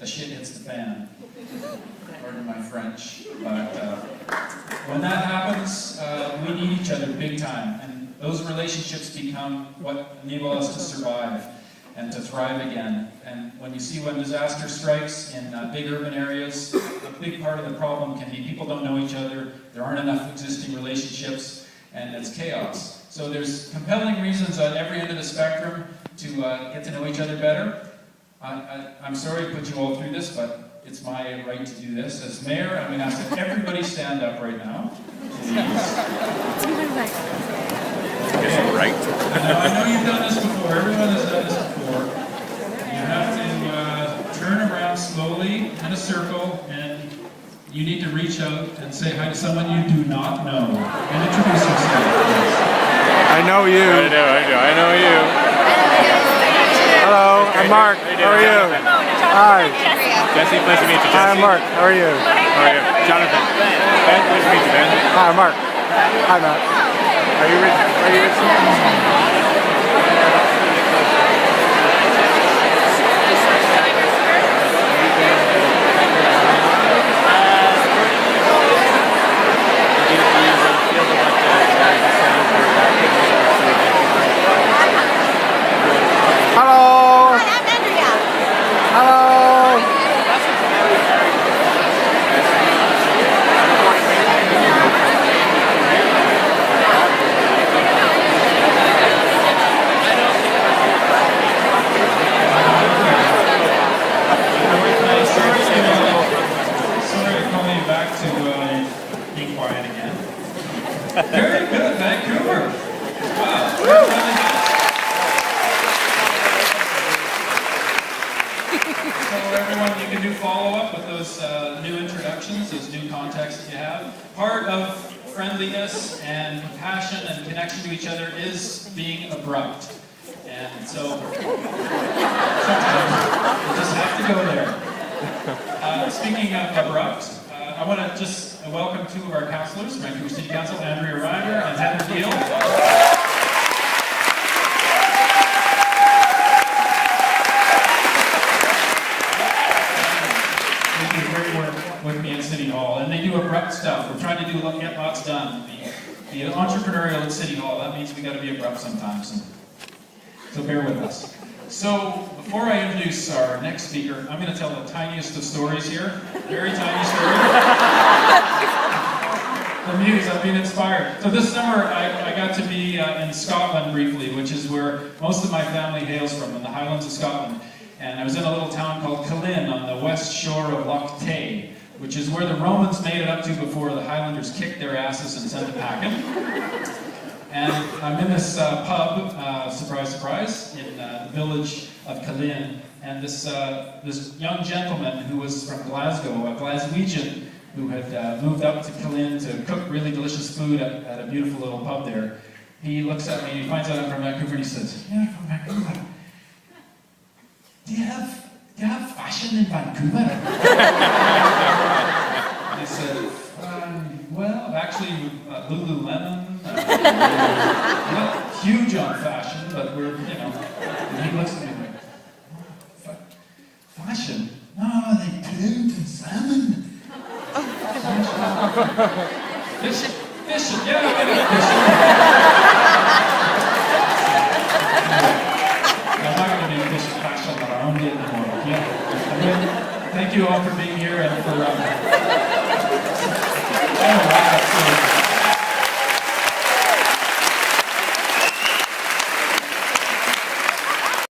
the shit hits the fan. Pardon my French. But when that happens, we need each other big time. And those relationships become what enable us to survive and to thrive again. And when disaster strikes in big urban areas, a big part of the problem can be people don't know each other, there aren't enough existing relationships, and it's chaos. So there's compelling reasons on every end of the spectrum to get to know each other better. I'm sorry to put you all through this, but it's my right to do this. As mayor, I'm going to ask that everybody stand up right now. It's my right. Okay. Right? Now, I know you've done this before. Everyone has done this before. You have to turn around slowly in a circle, and you need to reach out and say hi to someone you do not know. And introduce yourself. I know you. I know you. Hello, I'm Mark. How are you? Hi. Jesse, pleasure to meet you. Hi, I'm Mark. How are you? How are you? Jonathan. Ben, pleasure to meet you, Ben. Hi, I'm Mark. Hi, Matt. Are you Rich? Hello. Hi, I'm Andrea. Hello. Sorry to call you back to being quiet again. Very good, Vancouver. Wow. So everyone, you can do follow-up with those new introductions, those new contexts that you have. Part of friendliness and compassion and connection to each other is being abrupt. And so sometimes you just have to go there. Speaking of abrupt, I want to just welcome two of our councillors, Vancouver City Council, Andrea Ryder and Heather Deal. They do great work with me in City Hall, and they do abrupt stuff. We're trying to get lots done. The entrepreneurial at City Hall, that means we got to be abrupt sometimes. So bear with us. So before I introduce our next speaker, I'm going to tell the tiniest of stories here. Very tiny story. The muse, I've been inspired. So this summer I got to be in Scotland briefly, which is where most of my family hails from, in the Highlands of Scotland. And I was in a little town called Killin on the west shore of Loch Tay, which is where the Romans made it up to before the Highlanders kicked their asses and sent it packing. And I'm in this pub, surprise, surprise, in the village of Killin, and this young gentleman who was from Glasgow, a Glaswegian, who had moved up to Killin to cook really delicious food at a beautiful little pub there. He looks at me, he finds out I'm from Vancouver, and he says, "Yeah, I'm from Vancouver. Do you have fashion in Vancouver?" I said, well, actually, Lululemon. Not huge on fashion, but we're, And he looks at me like, fashion? No, they pruned and salmon. Fishing, yeah, I'm fishing. I'm not going to do fishing fashion around it anymore. Yeah. Thank you all for being here and for. Oh, wow.